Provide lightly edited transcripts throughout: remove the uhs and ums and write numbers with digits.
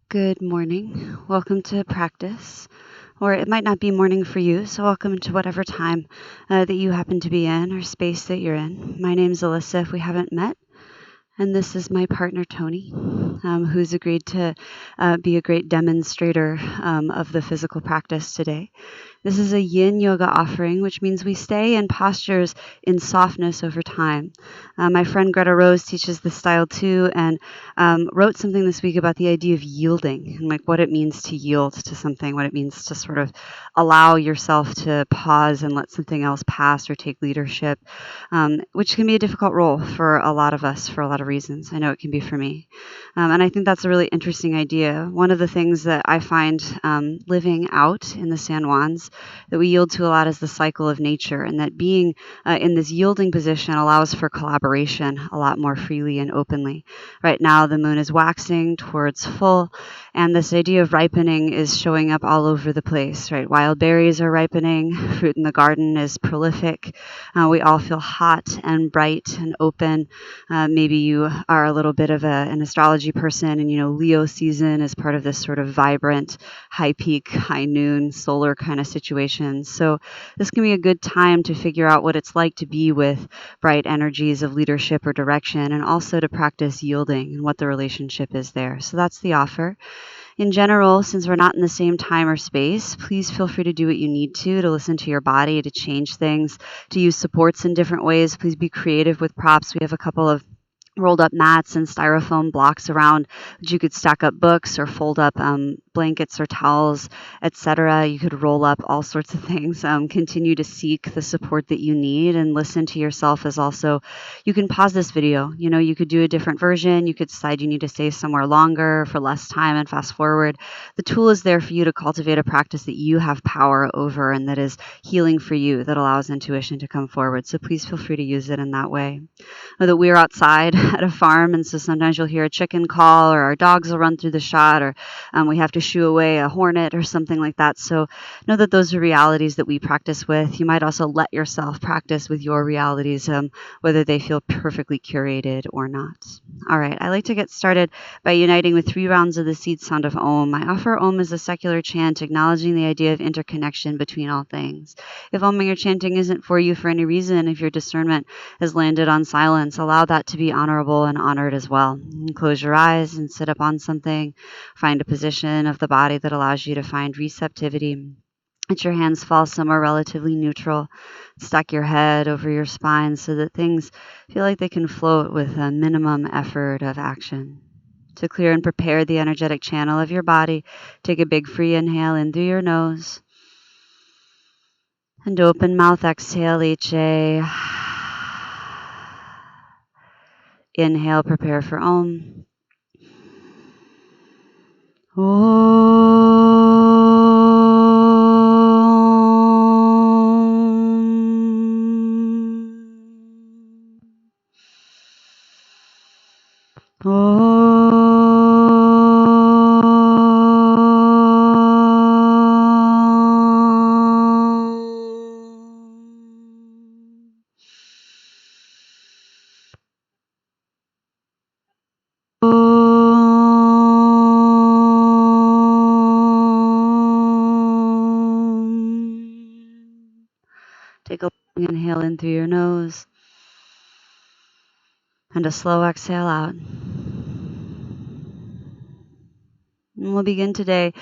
Good morning. Welcome to practice. Or it might not be morning for you, so welcome to whatever time that you happen to be in or space that you're in. My name's Alyssa, if we haven't met, and this is my partner, Tony, who's agreed to be a great demonstrator of the physical practice today. This is a Yin Yoga offering, which means we stay in postures in softness over time. My friend Greta Rose teaches this style too, and wrote something this week about the idea of yielding and like what it means to yield to something, what it means to sort of allow yourself to pause and let something else pass or take leadership, which can be a difficult role for a lot of us for a lot of reasons. I know it can be for me. And I think that's a really interesting idea. One of the things that I find living out in the San Juans that we yield to a lot is the cycle of nature, and that being in this yielding position allows for collaboration a lot more freely and openly. Right now, the moon is waxing towards full, and this idea of ripening is showing up all over the place, right? Wild berries are ripening, fruit in the garden is prolific. We all feel hot and bright and open. Maybe you are a little bit of an astrology person, and Leo season is part of this sort of vibrant, high peak, high noon, solar kind of situation. So this can be a good time to figure out what it's like to be with bright energies of leadership or direction, and also to practice yielding and what the relationship is there. So that's the offer. In general, since we're not in the same time or space, please feel free to do what you need to listen to your body, to change things, to use supports in different ways. Please be creative with props. We have a couple of rolled up mats and styrofoam blocks around which you could stack up books or fold up blankets or towels, etc. You could roll up all sorts of things. Continue to seek the support that you need and listen to yourself. As also, you can pause this video. You could do a different version. You could decide you need to stay somewhere longer for less time and fast forward. The tool is there for you to cultivate a practice that you have power over and that is healing for you, that allows intuition to come forward. So please feel free to use it in that way. Know that we're outside at a farm, and so sometimes you'll hear a chicken call, or our dogs will run through the shot, or we have to shoo away a hornet or something like that. So know that those are realities that we practice with. You might also let yourself practice with your realities, whether they feel perfectly curated or not. All right, I like to get started by uniting with 3 rounds of the seed sound of Om. I offer Om as a secular chant, acknowledging the idea of interconnection between all things. If Oming or chanting isn't for you for any reason, if your discernment has landed on silence, allow that to be honorable and honored as well. And close your eyes and sit up on something. Find a position of the body that allows you to find receptivity. Let your hands fall somewhere relatively neutral. Stack your head over your spine so that things feel like they can float with a minimum effort of action. To clear and prepare the energetic channel of your body, take a big free inhale in through your nose. And open mouth exhale, H.A. Inhale, prepare for Om. Take a long inhale in through your nose and a slow exhale out. And we'll begin today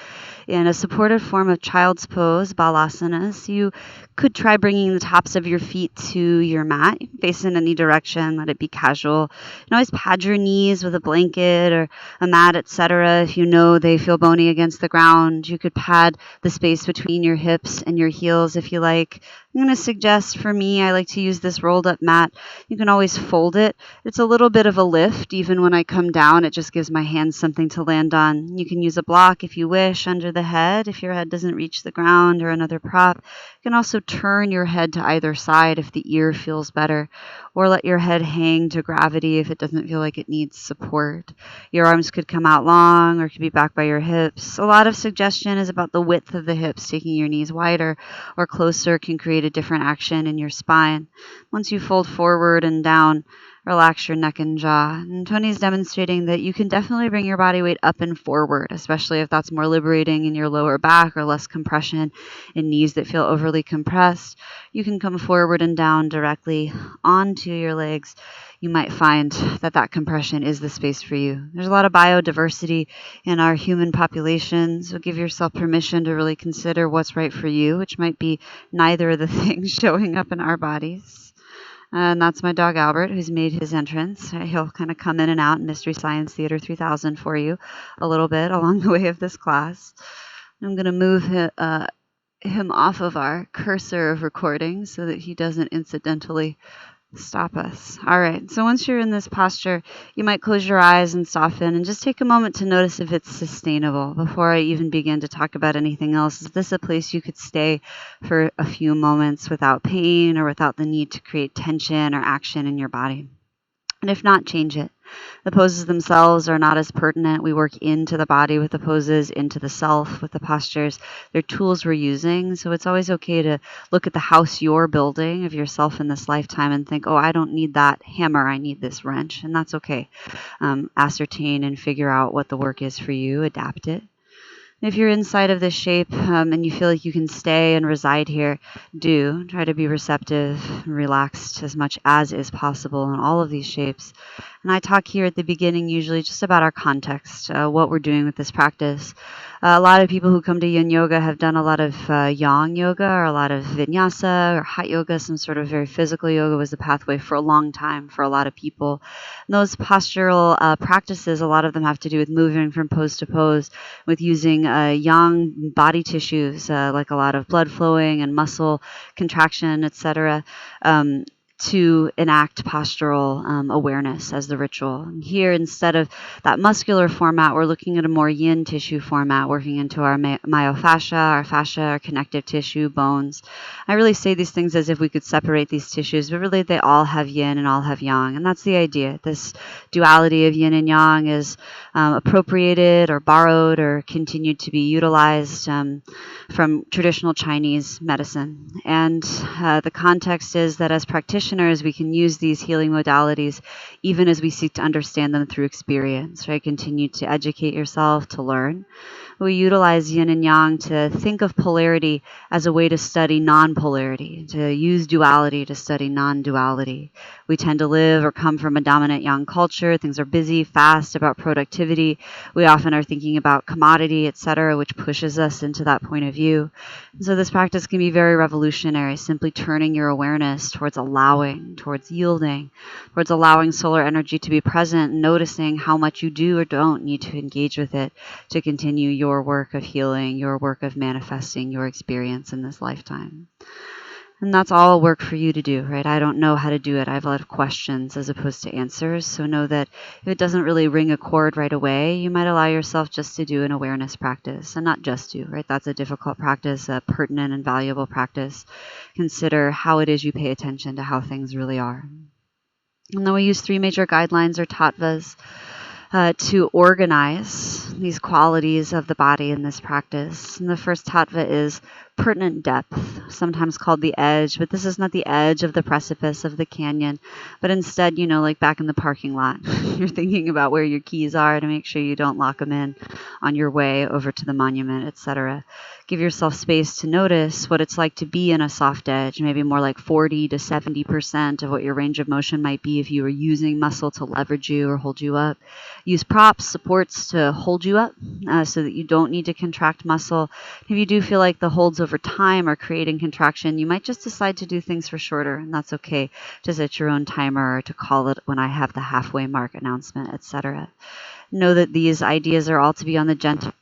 in a supported form of child's pose, Balasanas. You could try bringing the tops of your feet to your mat. You can face in any direction, let it be casual. You can always pad your knees with a blanket or a mat, etc. If you know they feel bony against the ground. You could pad the space between your hips and your heels if you like. I'm going to suggest, for me, I like to use this rolled up mat. You can always fold it. It's a little bit of a lift. Even when I come down, it just gives my hands something to land on. You can use a block if you wish under the head if your head doesn't reach the ground, or another prop. You can also turn your head to either side if the ear feels better, or let your head hang to gravity if it doesn't feel like it needs support. Your arms could come out long or could be back by your hips. A lot of suggestion is about the width of the hips. Taking your knees wider or closer can create a different action in your spine. Once you fold forward and down, Relax your neck and jaw. And Tony's demonstrating that you can definitely bring your body weight up and forward, especially if that's more liberating in your lower back or less compression in knees that feel overly compressed. You can come forward and down directly onto your legs. You might find that that compression is the space for you. There's a lot of biodiversity in our human population, so give yourself permission to really consider what's right for you, which might be neither of the things showing up in our bodies. And that's my dog Albert, who's made his entrance. He'll kind of come in and out in Mystery Science Theater 3000 for you a little bit along the way of this class. I'm going to move him off of our cursor of recording so that he doesn't incidentally stop us. All right. So once you're in this posture, you might close your eyes and soften and just take a moment to notice if it's sustainable. Before I even begin to talk about anything else, is this a place you could stay for a few moments without pain or without the need to create tension or action in your body? And if not, change it. The poses themselves are not as pertinent. We work into the body with the poses, into the self with the postures. They're tools we're using. So it's always okay to look at the house you're building of yourself in this lifetime and think, oh, I don't need that hammer. I need this wrench. And that's okay. Ascertain and figure out what the work is for you. Adapt it. If you're inside of this shape and you feel like you can stay and reside here, do. Try to be receptive and relaxed as much as is possible in all of these shapes. And I talk here at the beginning usually just about our context, what we're doing with this practice. A lot of people who come to Yin Yoga have done a lot of Yang Yoga or a lot of Vinyasa or Hot Yoga, some sort of very physical yoga was the pathway for a long time for a lot of people. And those postural practices, a lot of them have to do with moving from pose to pose, with using yang body tissues, like a lot of blood flowing and muscle contraction, etc., to enact postural awareness as the ritual. And here, instead of that muscular format, we're looking at a more yin tissue format, working into our myofascia, our connective tissue, bones. I really say these things as if we could separate these tissues, but really they all have yin and all have yang. And that's the idea. This duality of yin and yang is appropriated or borrowed or continued to be utilized from traditional Chinese medicine. And the context is that as practitioners, we can use these healing modalities even as we seek to understand them through experience, right? Continue to educate yourself, to learn. We utilize yin and yang to think of polarity as a way to study non-polarity, to use duality to study non-duality. We tend to live or come from a dominant yang culture. Things are busy, fast, about productivity. We often are thinking about commodity, etc., which pushes us into that point of view. And so this practice can be very revolutionary, simply turning your awareness towards allowing, towards yielding, towards allowing solar energy to be present, and noticing how much you do or don't need to engage with it to continue your work of healing, your work of manifesting your experience in this lifetime. And that's all work for you to do, right? I don't know how to do it. I have a lot of questions as opposed to answers. So know that if it doesn't really ring a chord right away, you might allow yourself just to do an awareness practice, and not just do, right? That's a difficult practice, a pertinent and valuable practice. Consider how it is you pay attention to how things really are. And then we use 3 major guidelines or tattvas to organize these qualities of the body in this practice. And the first tattva is pertinent depth, sometimes called the edge, but this is not the edge of the precipice of the canyon, but instead, like back in the parking lot, you're thinking about where your keys are to make sure you don't lock them in on your way over to the monument, etc. Give yourself space to notice what it's like to be in a soft edge, maybe more like 40 to 70% of what your range of motion might be if you were using muscle to leverage you or hold you up. Use props, supports to hold you up so that you don't need to contract muscle. If you do feel like the holds over time are creating contraction, you might just decide to do things for shorter, and that's okay to set your own timer or to call it when I have the halfway mark announcement, etc. Know that these ideas are all to be on the gentle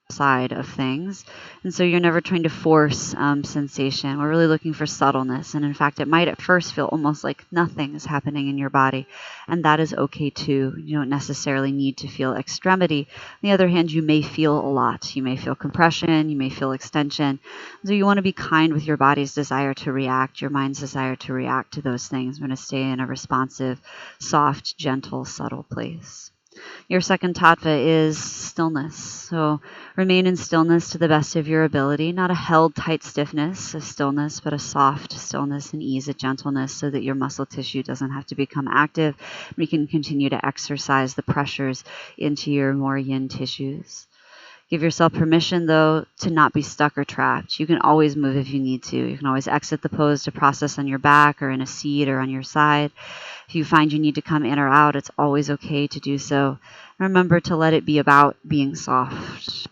side of things, and so you're never trying to force sensation. We're really looking for subtleness, and in fact it might at first feel almost like nothing is happening in your body, and that is okay too. You don't necessarily need to feel extremity. On the other hand, you may feel a lot. You may feel compression, you may feel extension, so you want to be kind with your body's desire to react, your mind's desire to react to those things. We're going to stay in a responsive, soft, gentle, subtle place. Your second tattva is stillness. So remain in stillness to the best of your ability, not a held tight stiffness of stillness, but a soft stillness and ease, a gentleness, so that your muscle tissue doesn't have to become active. We can continue to exercise the pressures into your more yin tissues. Give yourself permission, though, to not be stuck or trapped. You can always move if you need to. You can always exit the pose to process on your back or in a seat or on your side. If you find you need to come in or out, it's always okay to do so. Remember to let it be about being soft.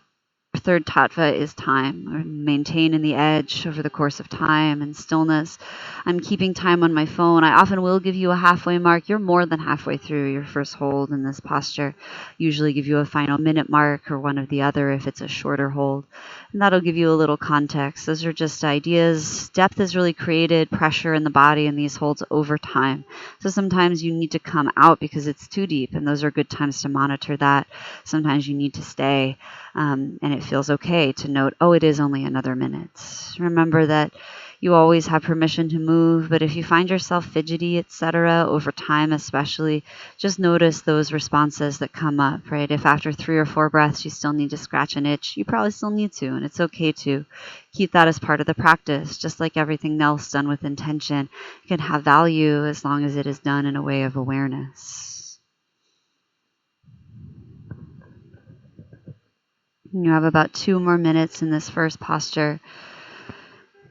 Third tattva is time, or maintain in the edge over the course of time and stillness. I'm keeping time on my phone. I often will give you a halfway mark. You're more than halfway through your first hold in this posture. Usually give you a final minute mark or one of the other if it's a shorter hold. And that'll give you a little context. Those are just ideas. Depth is really created, pressure in the body in these holds over time. So sometimes you need to come out because it's too deep, and those are good times to monitor that. Sometimes you need to stay. And it feels okay to note, oh, it is only another minute. Remember that you always have permission to move, but if you find yourself fidgety, etc., over time especially, just notice those responses that come up, right? If after 3 or 4 breaths you still need to scratch an itch, you probably still need to, and it's okay to keep that as part of the practice. Just like everything else done with intention can have value as long as it is done in a way of awareness. You have about 2 more minutes in this first posture.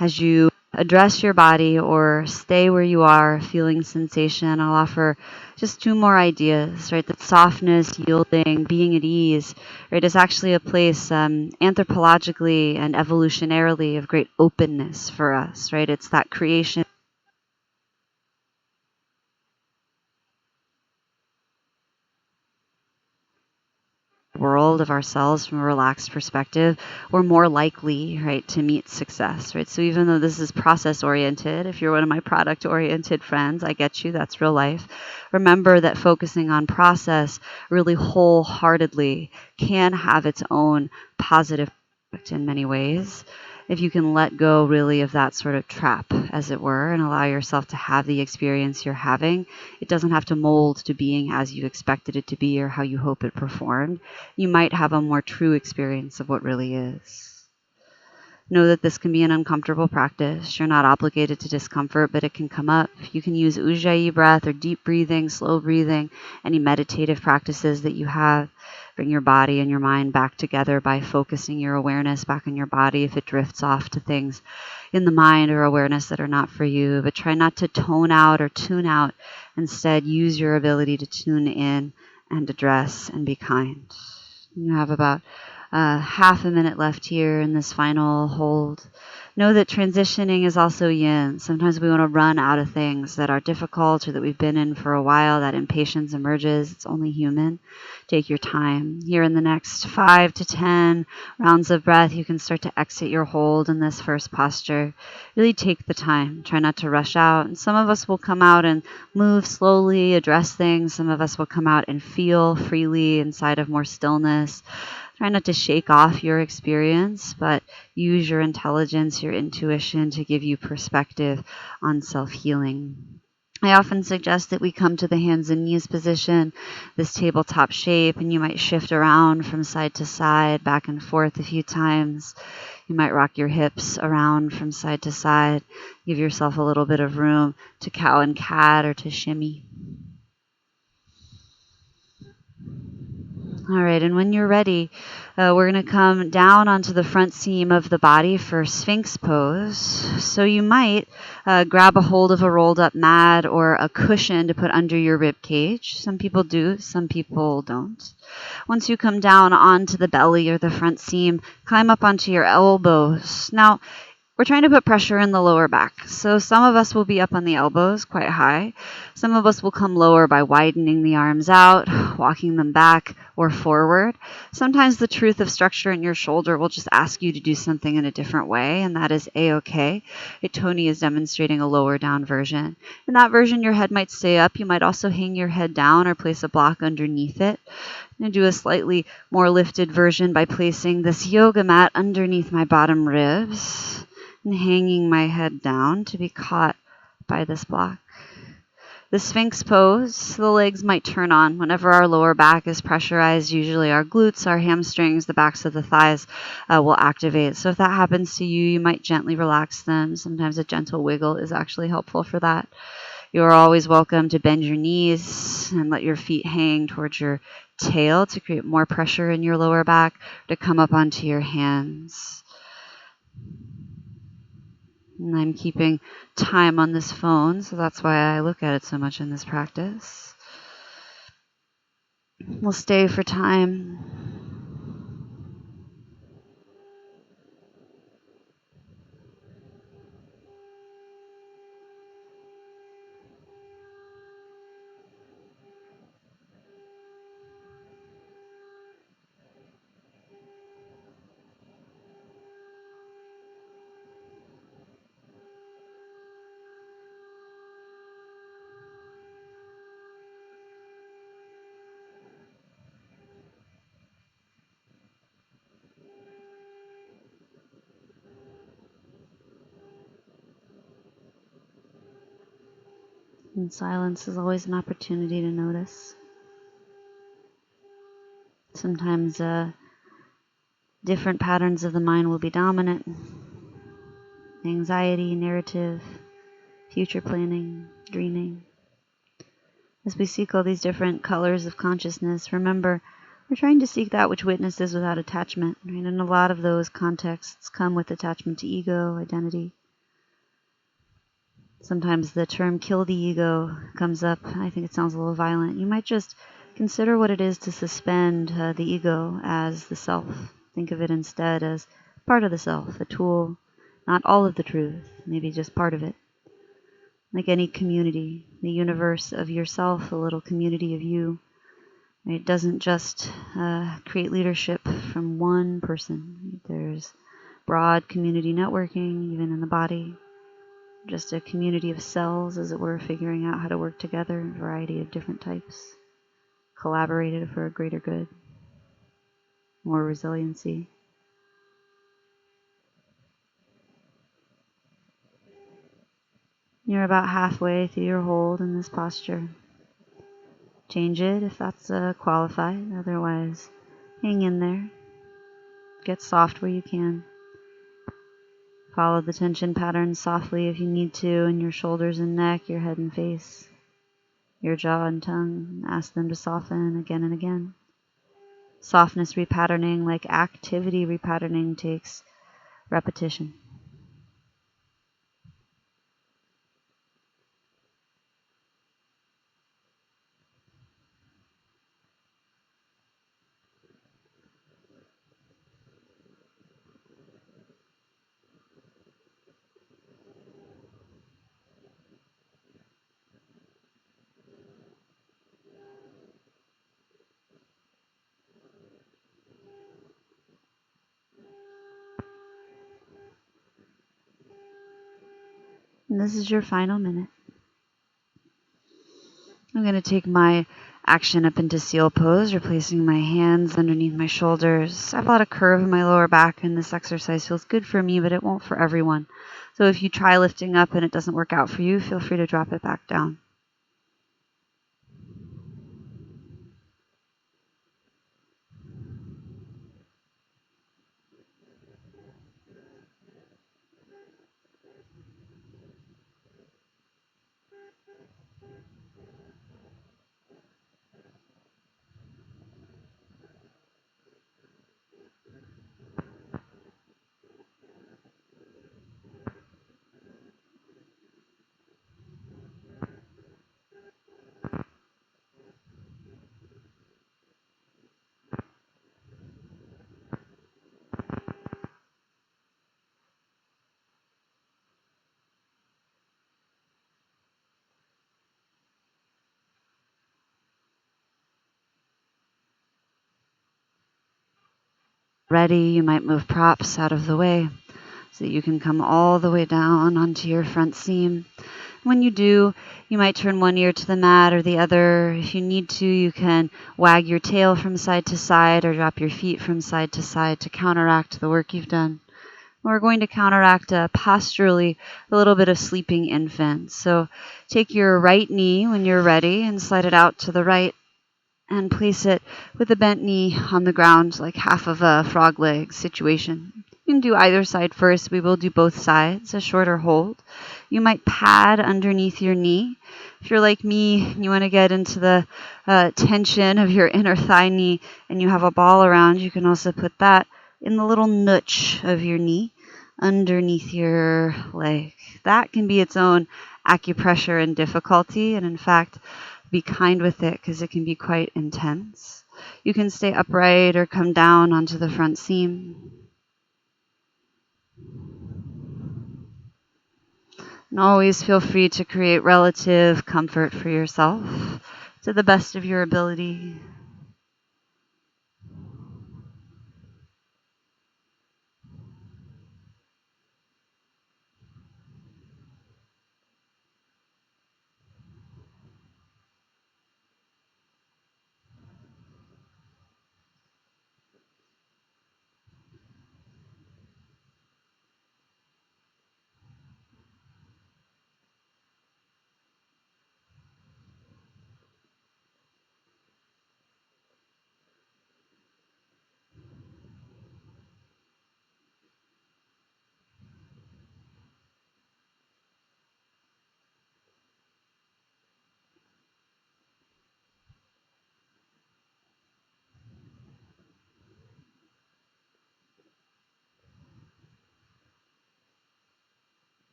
As you address your body or stay where you are, feeling sensation, I'll offer just 2 more ideas, right? That softness, yielding, being at ease, right, is actually a place anthropologically and evolutionarily of great openness for us, right? It's that creation world of ourselves from a relaxed perspective, we're more likely, right, to meet success, right? So even though this is process oriented, if you're one of my product oriented friends, I get you, that's real life. Remember that focusing on process really wholeheartedly can have its own positive effect in many ways. If you can let go really of that sort of trap, as it were, and allow yourself to have the experience you're having, it doesn't have to mold to being as you expected it to be or how you hope it performed. You might have a more true experience of what really is. Know that this can be an uncomfortable practice. You're not obligated to discomfort, but it can come up. You can use ujjayi breath or deep breathing, slow breathing, any meditative practices that you have. Bring your body and your mind back together by focusing your awareness back on your body if it drifts off to things in the mind or awareness that are not for you. But try not to tone out or tune out. Instead, use your ability to tune in and address and be kind. You have about half a minute left here in this final hold. Know that transitioning is also yin. Sometimes we want to run out of things that are difficult or that we've been in for a while. That impatience emerges. It's only human. Take your time. Here in the next 5 to 10 rounds of breath, you can start to exit your hold in this first posture. Really take the time. Try not to rush out. And some of us will come out and move slowly, address things. Some of us will come out and feel freely inside of more stillness. Try not to shake off your experience, but use your intelligence, your intuition to give you perspective on self-healing. I often suggest that we come to the hands and knees position, this tabletop shape, and you might shift around from side to side, back and forth a few times. You might rock your hips around from side to side. Give yourself a little bit of room to cow and cat or to shimmy. All right, and when you're ready, we're going to come down onto the front seam of the body for Sphinx Pose. So you might grab a hold of a rolled up mat or a cushion to put under your rib cage. Some people do, some people don't. Once you come down onto the belly or the front seam, climb up onto your elbows. Now, we're trying to put pressure in the lower back. So some of us will be up on the elbows quite high. Some of us will come lower by widening the arms out, walking them back or forward. Sometimes the truth of structure in your shoulder will just ask you to do something in a different way, and that is A-okay. Tony is demonstrating a lower down version. In that version, your head might stay up. You might also hang your head down or place a block underneath it. I'm going to do a slightly more lifted version by placing this yoga mat underneath my bottom ribs and hanging my head down to be caught by this block. The Sphinx Pose, the legs might turn on. Whenever our lower back is pressurized, usually our glutes, our hamstrings, the backs of the thighs will activate. So if that happens to you, you might gently relax them. Sometimes a gentle wiggle is actually helpful for that. You're always welcome to bend your knees and let your feet hang towards your tail to create more pressure in your lower back, to come up onto your hands. And I'm keeping time on this phone, so that's why I look at it so much in this practice. We'll stay for time. And silence is always an opportunity to notice. Sometimes different patterns of the mind will be dominant. Anxiety, narrative, future planning, dreaming. As we seek all these different colors of consciousness, remember, we're trying to seek that which witnesses without attachment. Right? And a lot of those contexts come with attachment to ego, identity. Sometimes the term kill the ego comes up. I think it sounds a little violent. You might just consider what it is to suspend the ego as the self. Think of it instead as part of the self, a tool, not all of the truth, maybe just part of it. Like any community, the universe of yourself, a little community of you. It doesn't just create leadership from one person. There's broad community networking, even in the body. Just a community of cells, as it were, figuring out how to work together, a variety of different types, collaborated for a greater good, more resiliency. You're about halfway through your hold in this posture. Change it if that's qualified, otherwise hang in there. Get soft where you can. Follow the tension patterns softly if you need to in your shoulders and neck, your head and face, your jaw and tongue. Ask them to soften again and again. Softness repatterning, like activity repatterning, takes repetition. And this is your final minute. I'm going to take my action up into seal pose, replacing my hands underneath my shoulders. I have a lot of curve in my lower back, and this exercise feels good for me, but it won't for everyone. So if you try lifting up and it doesn't work out for you, feel free to drop it back down. Ready, you might move props out of the way so that you can come all the way down onto your front seam. When you do, you might turn one ear to the mat or the other. If you need to, you can wag your tail from side to side or drop your feet from side to side to counteract the work you've done. We're going to counteract posturally a little bit of sleeping infant. So take your right knee when you're ready and slide it out to the right and place it with a bent knee on the ground, like half of a frog leg situation. You can do either side first. We will do both sides, a shorter hold. You might pad underneath your knee. If you're like me, you want to get into the tension of your inner thigh knee and you have a ball around, you can also put that in the little notch of your knee underneath your leg. That can be its own acupressure and difficulty, and in fact, be kind with it because it can be quite intense. You can stay upright or come down onto the front seam. And always feel free to create relative comfort for yourself to the best of your ability.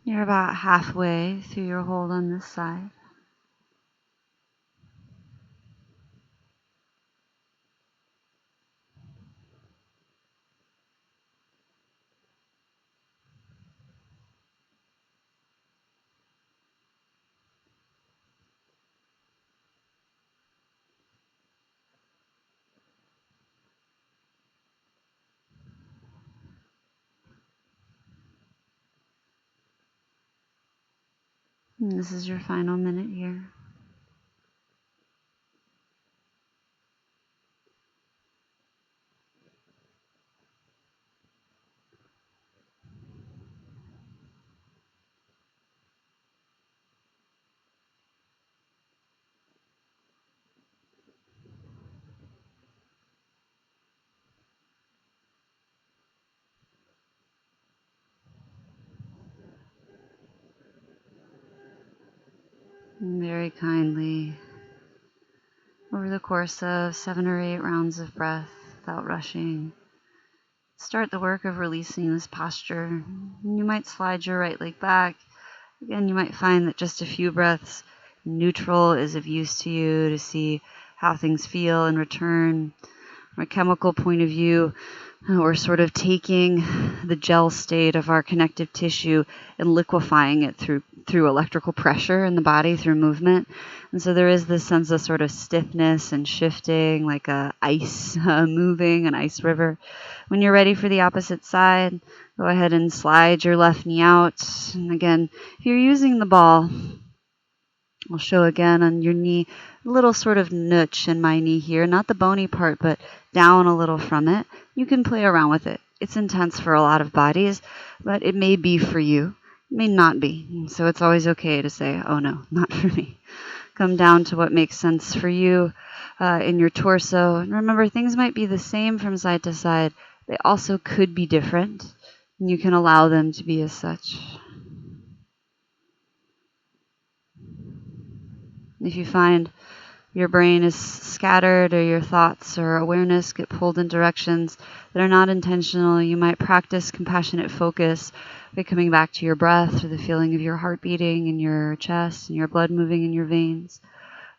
You're about halfway through your hold on this side. And this is your final minute here. And very kindly, over the course of 7 or 8 rounds of breath, without rushing, start the work of releasing this posture. You might slide your right leg back. Again, you might find that just a few breaths neutral is of use to you to see how things feel in return. From a chemical point of view, we're sort of taking the gel state of our connective tissue and liquefying it through electrical pressure in the body, through movement. And so there is this sense of sort of stiffness and shifting, like a ice moving, an ice river. When you're ready for the opposite side, go ahead and slide your left knee out. And again, if you're using the ball, I'll show again on your knee, a little sort of notch in my knee here, not the bony part, but down a little from it. You can play around with it. It's intense for a lot of bodies, but it may be for you. It may not be. So it's always okay to say, oh no, not for me. Come down to what makes sense for you in your torso. And remember, things might be the same from side to side. They also could be different, and you can allow them to be as such. If you find your brain is scattered or your thoughts or awareness get pulled in directions that are not intentional, you might practice compassionate focus by coming back to your breath or the feeling of your heart beating in your chest and your blood moving in your veins.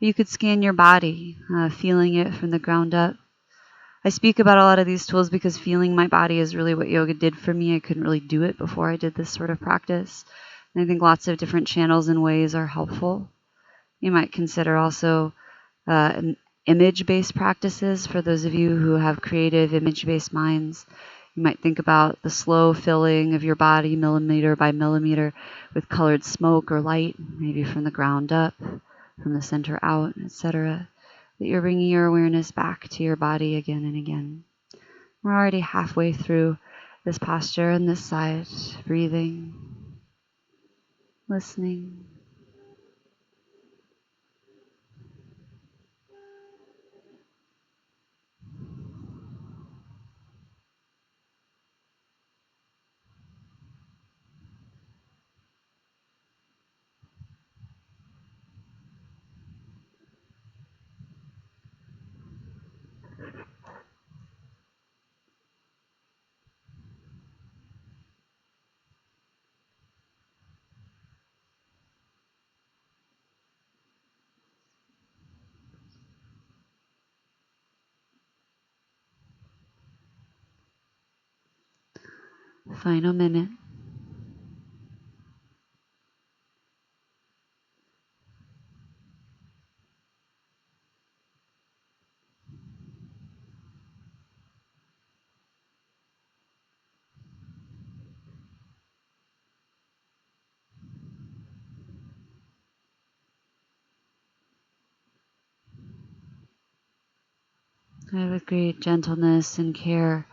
Or you could scan your body, feeling it from the ground up. I speak about a lot of these tools because feeling my body is really what yoga did for me. I couldn't really do it before I did this sort of practice. And I think lots of different channels and ways are helpful. You might consider also image-based practices for those of you who have creative image-based minds. You might think about the slow filling of your body millimeter by millimeter with colored smoke or light, maybe from the ground up, from the center out, etc. That you're bringing your awareness back to your body again and again. We're already halfway through this posture and this side, breathing, listening. Final minute. With great gentleness and care,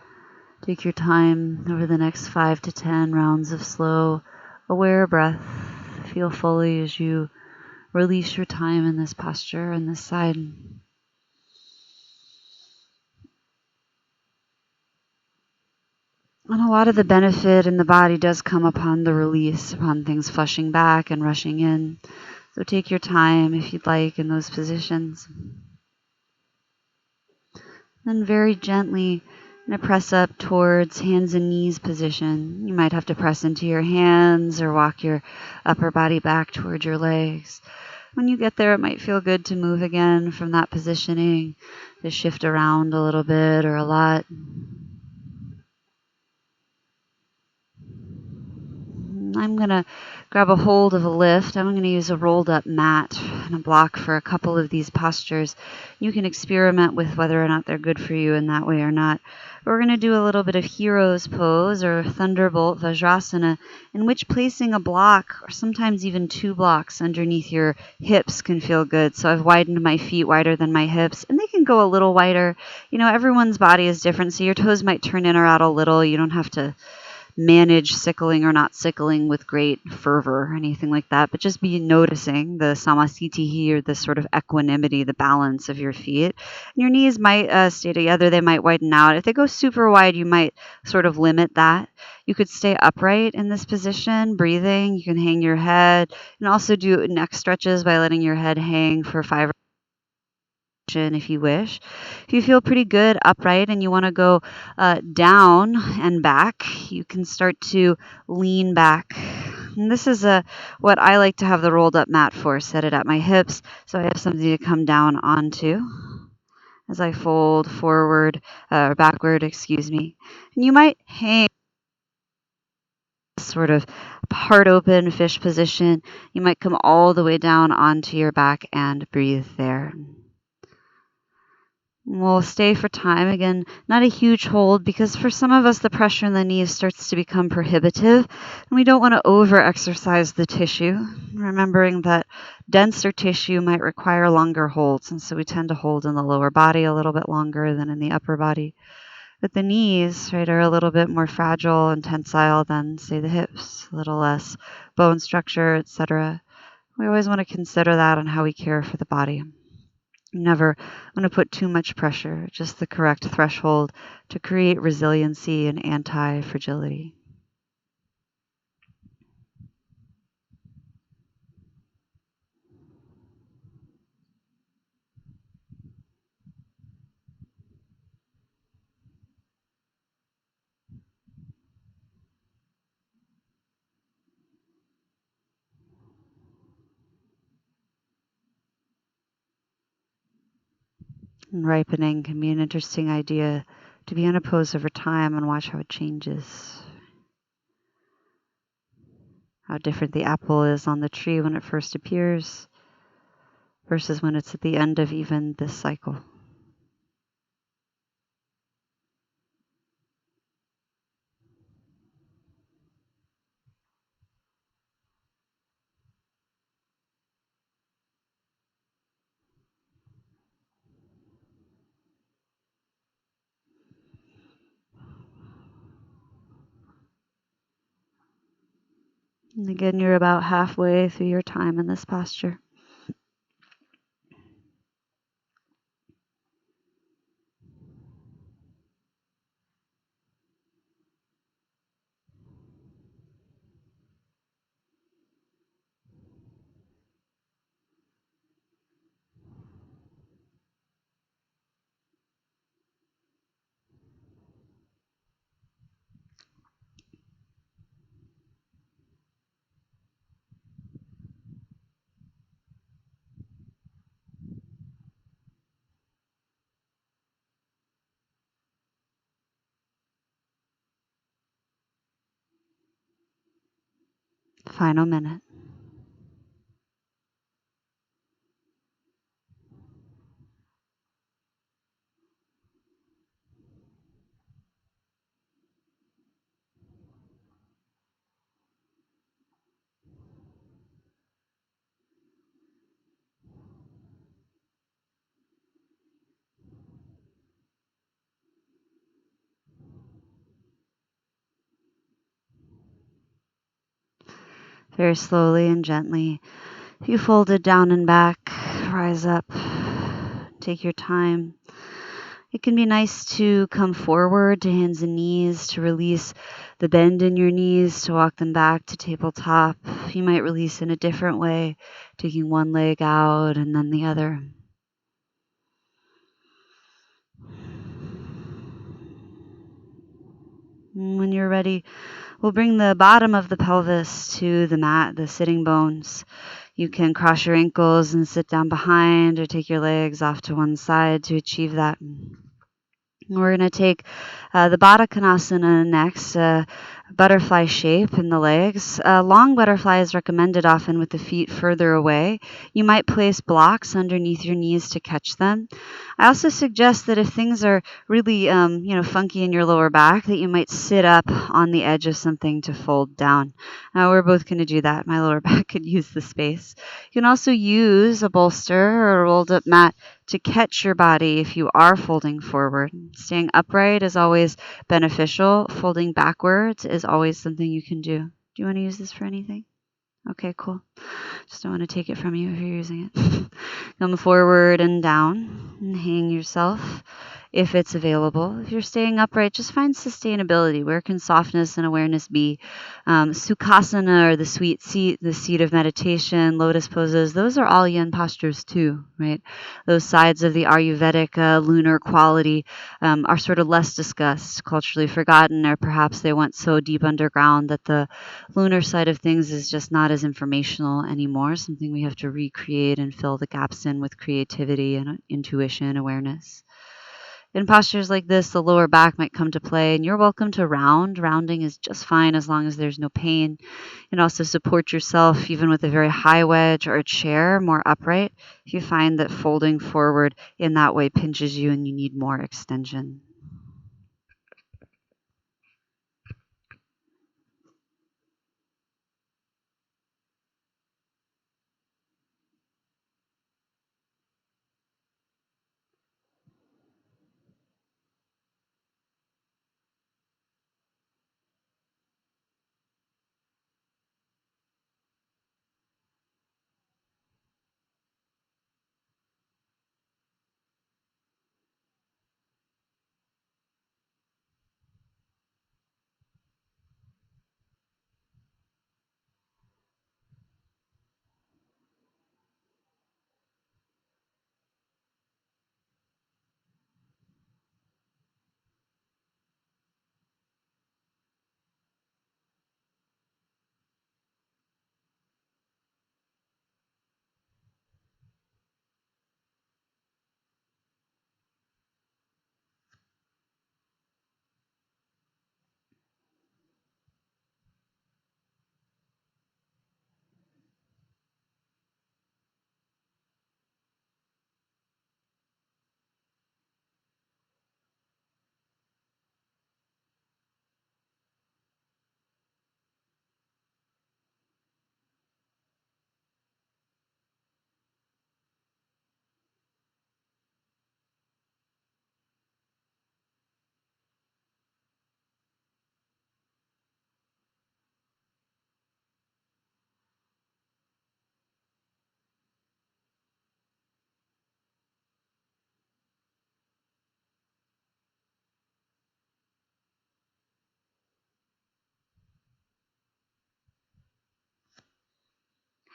take your time over the next 5 to 10 rounds of slow, aware breath. Feel fully as you release your time in this posture and this side. And a lot of the benefit in the body does come upon the release, upon things flushing back and rushing in. So take your time if you'd like in those positions. Then very gently press up towards hands and knees position. You might have to press into your hands or walk your upper body back towards your legs. When you get there, it might feel good to move again from that positioning, to shift around a little bit or a lot. I'm going to grab a hold of a lift. I'm going to use a rolled up mat and a block for a couple of these postures. You can experiment with whether or not they're good for you in that way or not. We're going to do a little bit of Hero's Pose or Thunderbolt Vajrasana, in which placing a block or sometimes even 2 blocks underneath your hips can feel good. So I've widened my feet wider than my hips, and they can go a little wider. You know, everyone's body is different, so your toes might turn in or out a little. You don't have to manage sickling or not sickling with great fervor or anything like that, but just be noticing the samasthiti or the sort of equanimity, the balance of your feet. Your knees might stay together. They might widen out. If they go super wide, you might sort of limit that. You could stay upright in this position, breathing. You can hang your head and also do neck stretches by letting your head hang for 5 if you wish. If you feel pretty good upright and you want to go down and back, you can start to lean back. And this is what I like to have the rolled up mat for. Set it at my hips so I have something to come down onto as I fold forward or backward, excuse me. And you might hang sort of heart open fish position. You might come all the way down onto your back and breathe there. We'll stay for time. Again, not a huge hold, because for some of us, the pressure in the knees starts to become prohibitive, and we don't want to over-exercise the tissue, remembering that denser tissue might require longer holds, and so we tend to hold in the lower body a little bit longer than in the upper body. But the knees, right, are a little bit more fragile and tensile than, say, the hips, a little less bone structure, etc. We always want to consider that on how we care for the body. Never want to put too much pressure, just the correct threshold to create resiliency and anti-fragility. And ripening can be an interesting idea, to be in a pose over time and watch how it changes. how different the apple is on the tree when it first appears versus when it's at the end of even this cycle. And again, you're about halfway through your time in this posture. Final minute. Very slowly and gently, you fold it down and back, rise up, take your time. It can be nice to come forward to hands and knees, to release the bend in your knees, to walk them back to tabletop. You might release in a different way, taking one leg out and then the other. When you're ready, we'll bring the bottom of the pelvis to the mat, the sitting bones. You can cross your ankles and sit down behind or take your legs off to one side to achieve that. We're going to take the Baddha Konasana next, butterfly shape in the legs. Long butterfly is recommended often with the feet further away. You might place blocks underneath your knees to catch them. I also suggest that if things are really, funky in your lower back, that you might sit up on the edge of something to fold down. We're both going to do that. My lower back could use the space. You can also use a bolster or a rolled up mat to catch your body if you are folding forward. Staying upright is always beneficial. Folding backwards is always something you can do. Do you want to use this for anything? Okay, cool. Just don't want to take it from you if you're using it. Come forward and down and hang yourself if it's available. If you're staying upright, just find sustainability. Where can softness and awareness be? Sukhasana, or the sweet seat, the seat of meditation, lotus poses, those are all yin postures too, right? Those sides of the Ayurvedic lunar quality are sort of less discussed, culturally forgotten, or perhaps they went so deep underground that the lunar side of things is just not as informational anymore, something we have to recreate and fill the gaps in with creativity and intuition, awareness. In postures like this, the lower back might come to play, and you're welcome to round. Rounding is just fine as long as there's no pain. And also support yourself even with a very high wedge or a chair, more upright, if you find that folding forward in that way pinches you and you need more extension.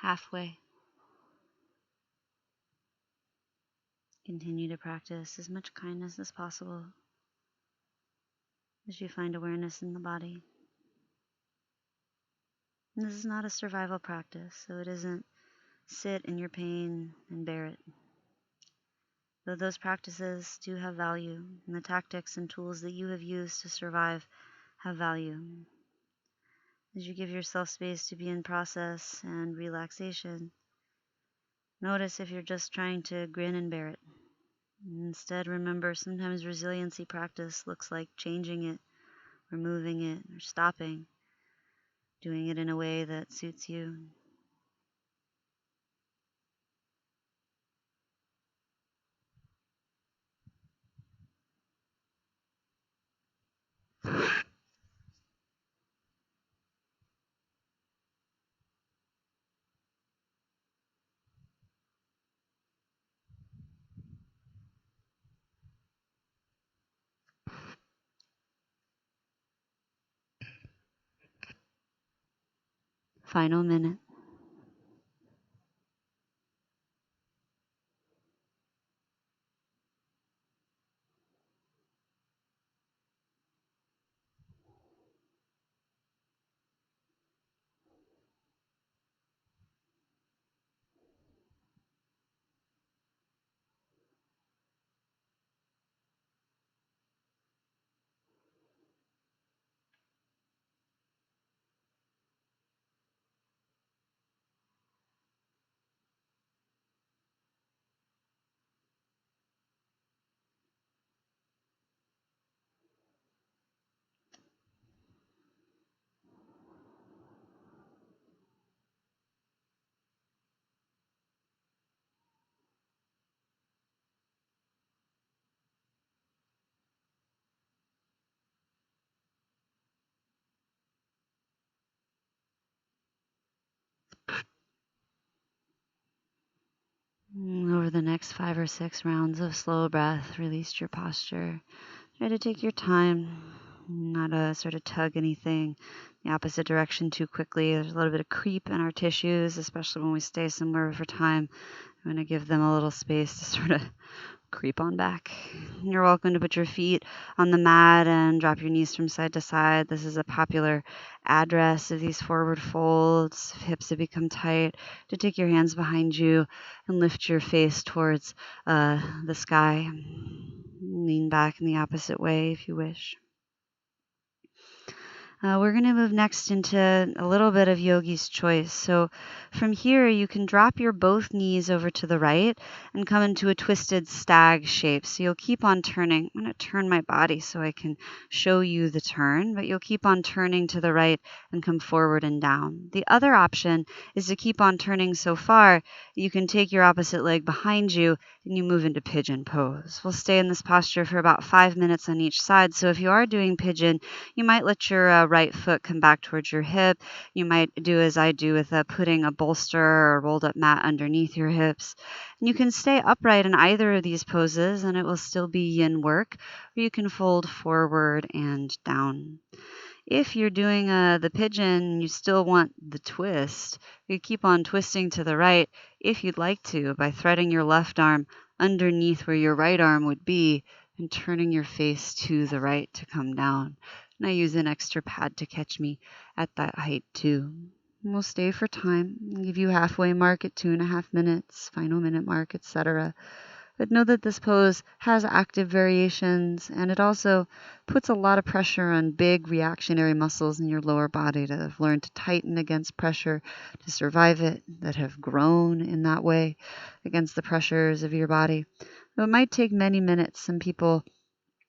halfway. Continue to practice as much kindness as possible as you find awareness in the body. And this is not a survival practice, so it isn't sit in your pain and bear it. Though those practices do have value, and the tactics and tools that you have used to survive have value. As you give yourself space to be in process and relaxation, notice if you're just trying to grin and bear it. Instead, remember sometimes resiliency practice looks like changing it, removing it, or stopping, doing it in a way that suits you. Final minute. Over the next 5 or 6 rounds of slow breath, release your posture. Try to take your time, not sort of tug anything the opposite direction too quickly. There's a little bit of creep in our tissues, especially when we stay somewhere for time. I'm going to give them a little space to sort of creep on back. You're welcome to put your feet on the mat and drop your knees from side to side. This is a popular address of these forward folds. If hips have become tight, to take your hands behind you and lift your face towards the sky. Lean back in the opposite way if you wish. We're going to move next into a little bit of yogi's choice. So from here, you can drop your both knees over to the right and come into a twisted stag shape. So you'll keep on turning. I'm going to turn my body so I can show you the turn, but you'll keep on turning to the right and come forward and down. The other option is to keep on turning so far, you can take your opposite leg behind you and you move into pigeon pose. We'll stay in this posture for about 5 minutes on each side. So if you are doing pigeon, you might let your right foot come back towards your hip. You might do as I do with putting a bolster or rolled up mat underneath your hips. And you can stay upright in either of these poses and it will still be yin work, or you can fold forward and down. If you're doing the pigeon, you still want the twist. You keep on twisting to the right if you'd like to by threading your left arm underneath where your right arm would be and turning your face to the right to come down. And I use an extra pad to catch me at that height too. And we'll stay for time. I'll give you halfway mark at 2.5 minutes, final minute mark, etc. But know that this pose has active variations, and it also puts a lot of pressure on big reactionary muscles in your lower body that have learned to tighten against pressure to survive it, that have grown in that way against the pressures of your body. So it might take many minutes. Some people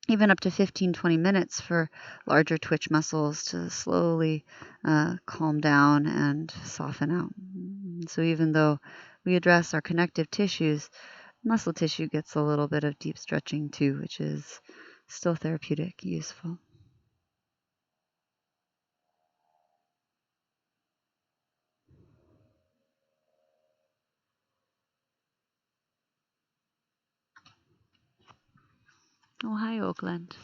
even up to 15-20 minutes for larger twitch muscles to slowly calm down and soften out. So even though we address our connective tissues, muscle tissue gets a little bit of deep stretching too, which is still therapeutic, useful. Oh, hi, Oakland.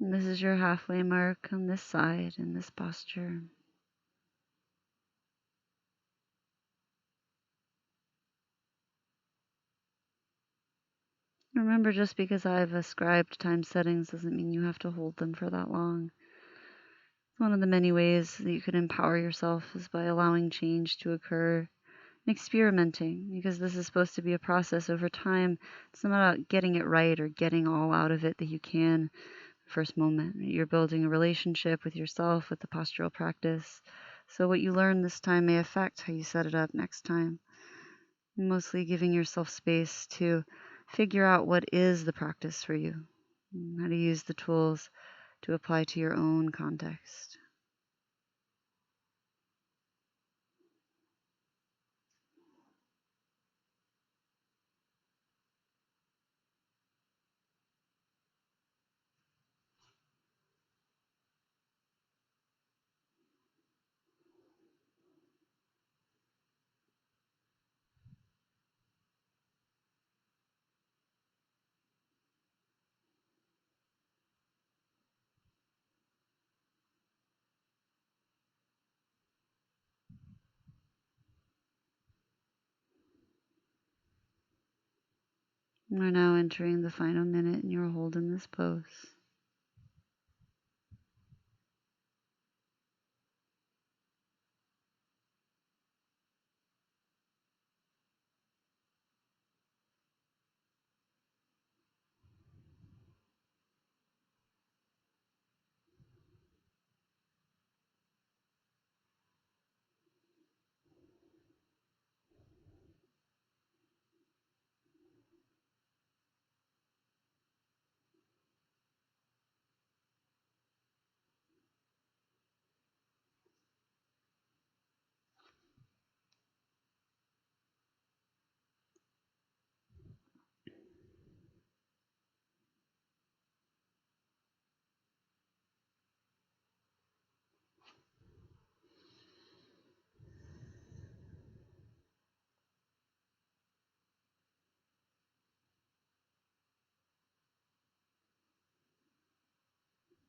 And this is your halfway mark on this side in this posture. Remember, just because I've ascribed time settings doesn't mean you have to hold them for that long. One of the many ways that you can empower yourself is by allowing change to occur and experimenting, because this is supposed to be a process over time. It's not about getting it right or getting all out of it that you can first moment. You're building a relationship with yourself with the postural practice. So what you learn this time may affect how you set it up next time. Mostly giving yourself space to figure out what is the practice for you, and how to use the tools to apply to your own context. We're now entering the final minute and you're holding this pose.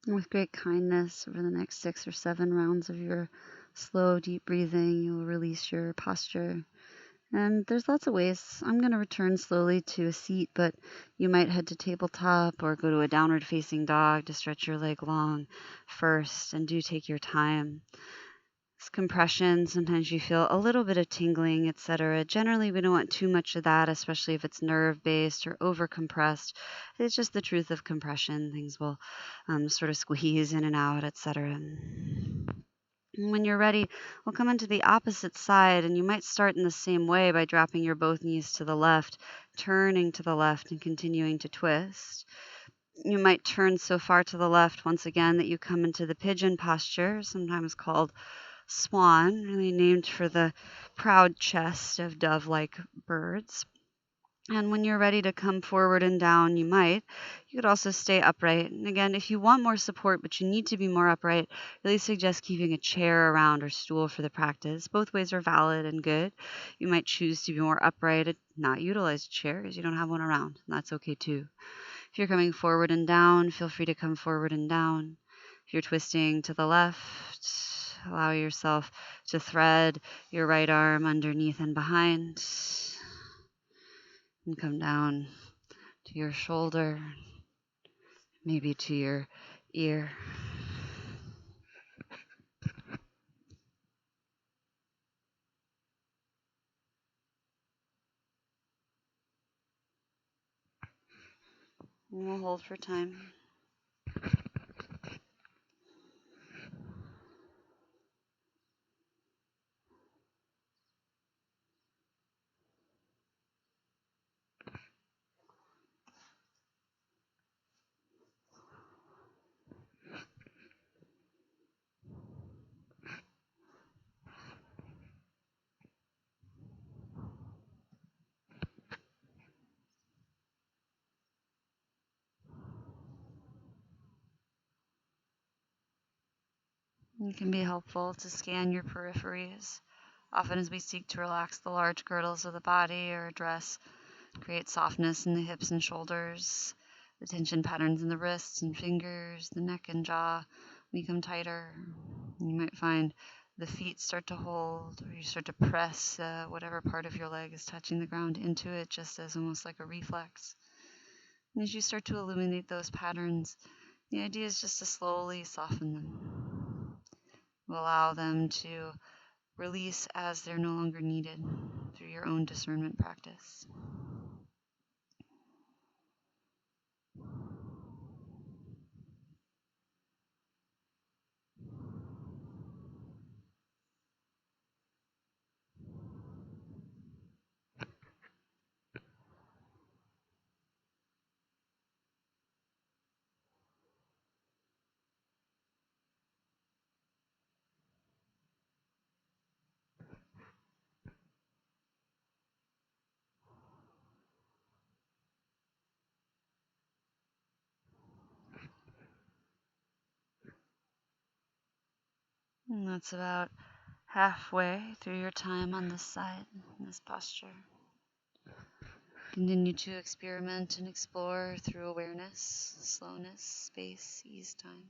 And with great kindness, over the next 6 or 7 rounds of your slow, deep breathing, you'll release your posture. And there's lots of ways. I'm going to return slowly to a seat, but you might head to tabletop or go to a downward facing dog to stretch your leg long first, and do take your time. This compression, sometimes you feel a little bit of tingling, etc. Generally, we don't want too much of that, especially if it's nerve based or over compressed. It's just the truth of compression. Things will sort of squeeze in and out, etc. When you're ready, we'll come into the opposite side, and you might start in the same way by dropping your both knees to the left, turning to the left, and continuing to twist. You might turn so far to the left once again that you come into the pigeon posture, sometimes called swan, really named for the proud chest of dove-like birds. And when you're ready to come forward and down, you could also stay upright. And again, if you want more support, but you need to be more upright, really suggest keeping a chair around or stool for the practice. Both ways are valid and good. You might choose to be more upright and not utilize a chair because you don't have one around. And that's okay too. If you're coming forward and down, feel free to come forward and down. If you're twisting to the left, allow yourself to thread your right arm underneath and behind, and come down to your shoulder, maybe to your ear. And we'll hold for time. It can be helpful to scan your peripheries, often as we seek to relax the large girdles of the body or address, create softness in the hips and shoulders. The tension patterns in the wrists and fingers, the neck and jaw become tighter. You might find the feet start to hold, or you start to press whatever part of your leg is touching the ground into it, just as almost like a reflex. And as you start to illuminate those patterns, the idea is just to slowly soften them. Allow them to release as they're no longer needed through your own discernment practice. And that's about halfway through your time on this side, in this posture. Continue to experiment and explore through awareness, slowness, space, ease, time.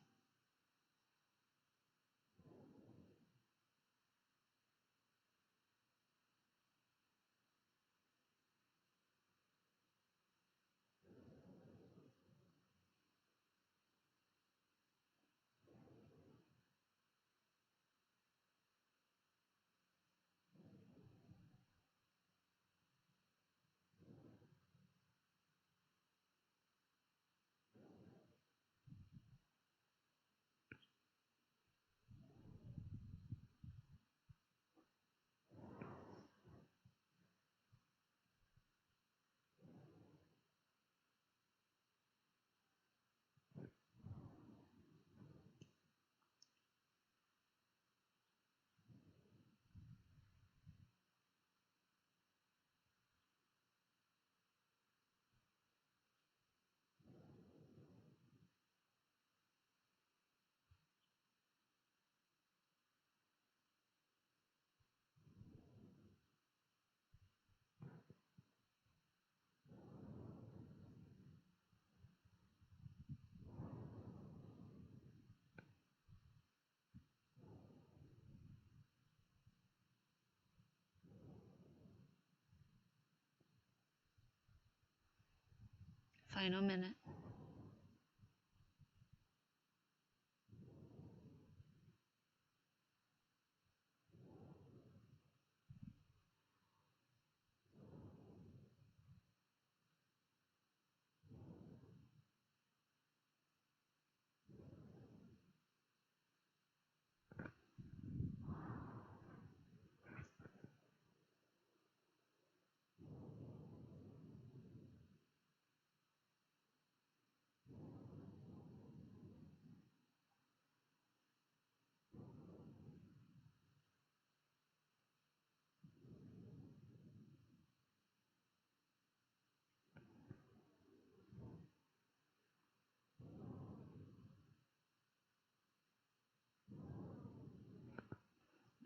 Final minute.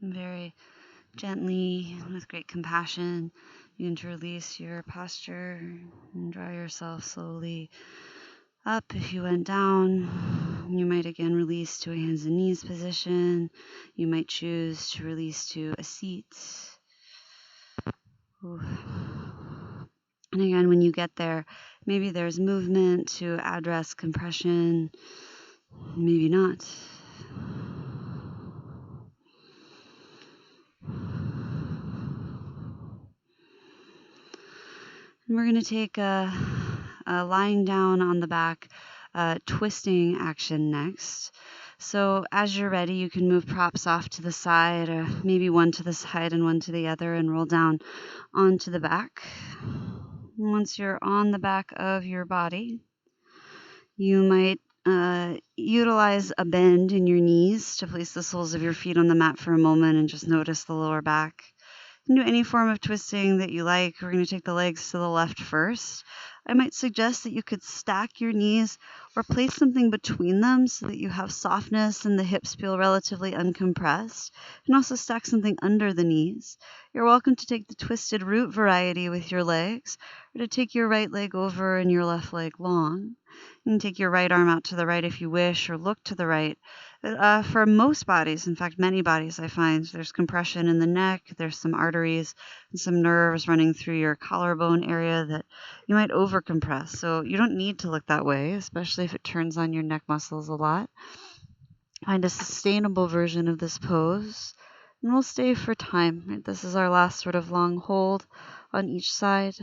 Very gently, with great compassion, begin to release your posture and draw yourself slowly up. If you went down, you might again release to a hands and knees position. You might choose to release to a seat. Ooh. And again, when you get there, maybe there's movement to address compression, maybe not. And we're going to take a lying down on the back twisting action next. So as you're ready, you can move props off to the side, or maybe one to the side and one to the other, and roll down onto the back. Once you're on the back of your body, you might utilize a bend in your knees to place the soles of your feet on the mat for a moment and just notice the lower back. You can do any form of twisting that you like. We're going to take the legs to the left first. I might suggest that you could stack your knees or place something between them so that you have softness and the hips feel relatively uncompressed. You can also stack something under the knees. You're welcome to take the twisted root variety with your legs, or to take your right leg over and your left leg long. You can take your right arm out to the right if you wish, or look to the right. For most bodies, in fact, many bodies, I find there's compression in the neck, there's some arteries and some nerves running through your collarbone area that you might overcompress. So you don't need to look that way, especially if it turns on your neck muscles a lot. Find a sustainable version of this pose, and we'll stay for time. Right? This is our last sort of long hold on each side.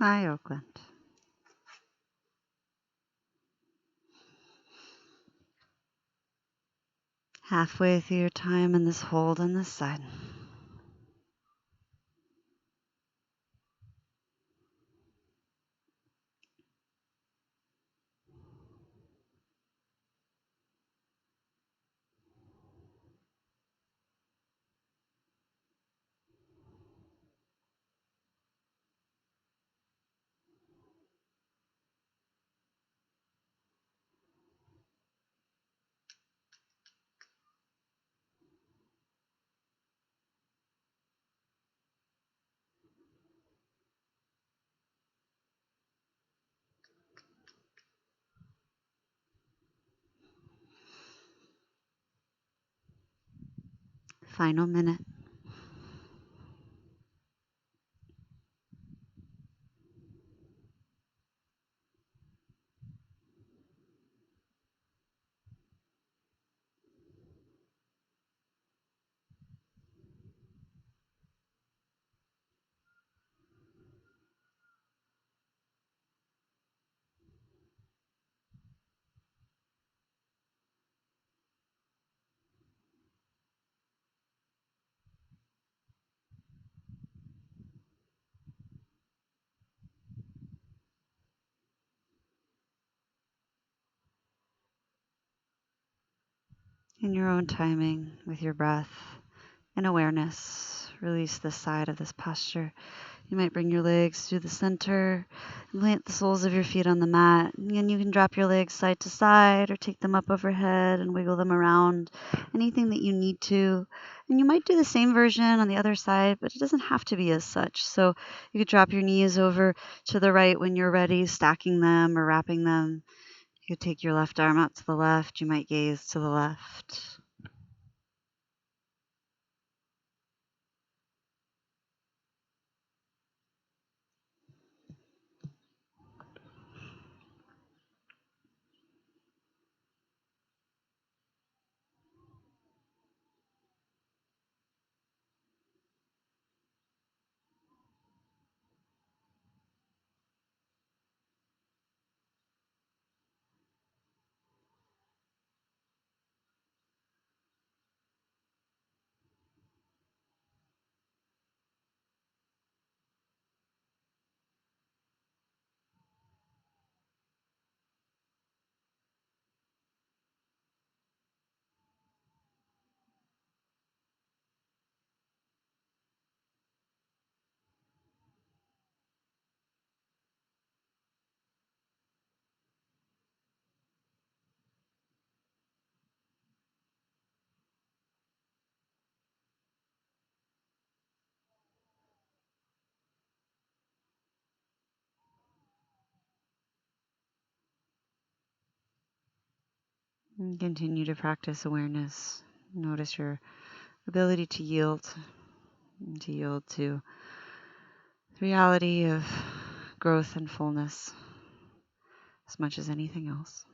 Hi, Oakland. Halfway through your time in this hold on this side. Final minute. In your own timing, with your breath and awareness, release this side of this posture. You might bring your legs to the center and plant the soles of your feet on the mat. And you can drop your legs side to side or take them up overhead and wiggle them around, anything that you need to. And you might do the same version on the other side, but it doesn't have to be as such. So you could drop your knees over to the right when you're ready, stacking them or wrapping them. You could take your left arm out to the left. You might gaze to the left. And continue to practice awareness. Notice your ability to yield to the reality of growth and fullness as much as anything else.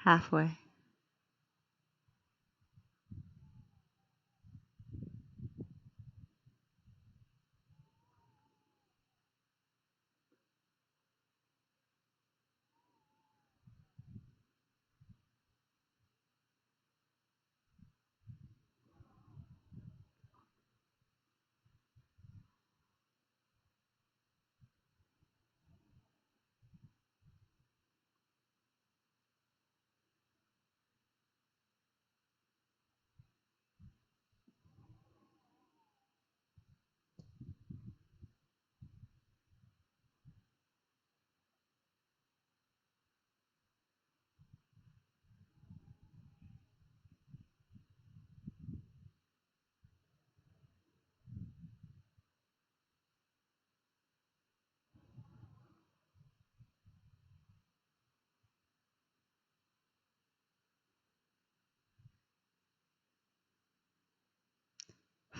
Halfway.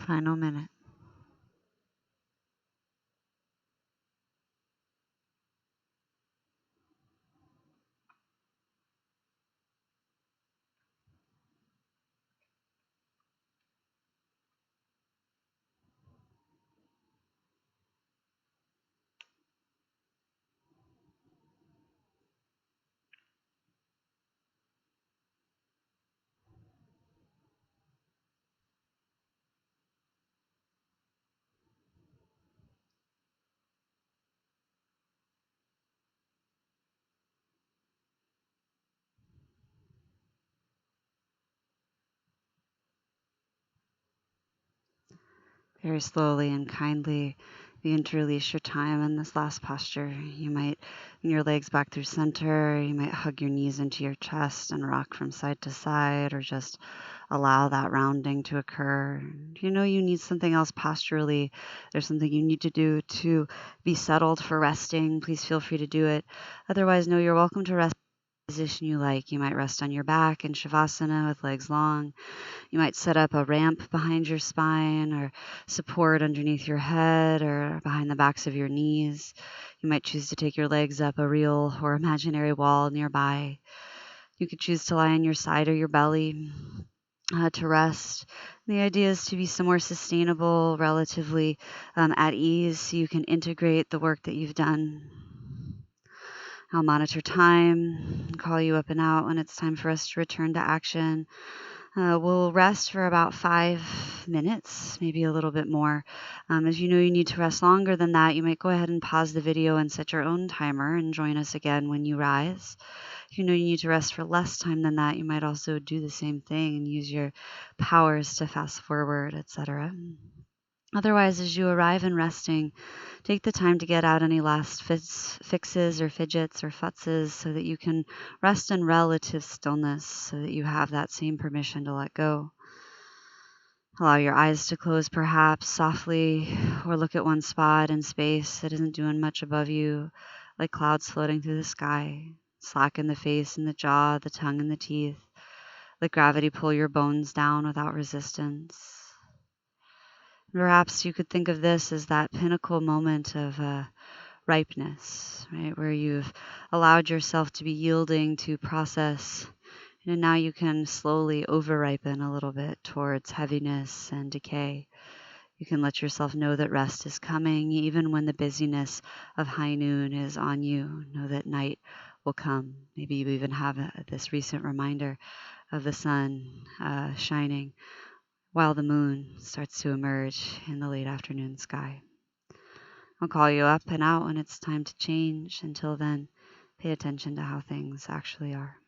Final minute. Very slowly and kindly begin to release your time in this last posture. You might bring your legs back through center. You might hug your knees into your chest and rock from side to side, or just allow that rounding to occur. If you know you need something else posturally, there's something you need to do to be settled for resting, please feel free to do it. Otherwise, know you're welcome to rest in the position you like. You might rest on your back in Shavasana with legs long. You might set up a ramp behind your spine or support underneath your head or behind the backs of your knees. You might choose to take your legs up a real or imaginary wall nearby. You could choose to lie on your side or your belly to rest. The idea is to be somewhere sustainable, relatively at ease, so you can integrate the work that you've done. I'll monitor time, call you up and out when it's time for us to return to action. We'll rest for about 5 minutes, maybe a little bit more. If you know you need to rest longer than that, you might go ahead and pause the video and set your own timer and join us again when you rise. If you know you need to rest for less time than that, you might also do the same thing and use your powers to fast forward, etc. Otherwise, as you arrive in resting, take the time to get out any last fixes or fidgets or futzes so that you can rest in relative stillness, so that you have that same permission to let go. Allow your eyes to close perhaps softly, or look at one spot in space that isn't doing much above you, like clouds floating through the sky. Slacken the face and the jaw, the tongue and the teeth. Let gravity pull your bones down without resistance. Perhaps you could think of this as that pinnacle moment of ripeness, right? Where you've allowed yourself to be yielding to process, and now you can slowly over-ripen a little bit towards heaviness and decay. You can let yourself know that rest is coming, even when the busyness of high noon is on you. Know that night will come. Maybe you even have this recent reminder of the sun shining while the moon starts to emerge in the late afternoon sky. I'll call you up and out when it's time to change. Until then, pay attention to how things actually are.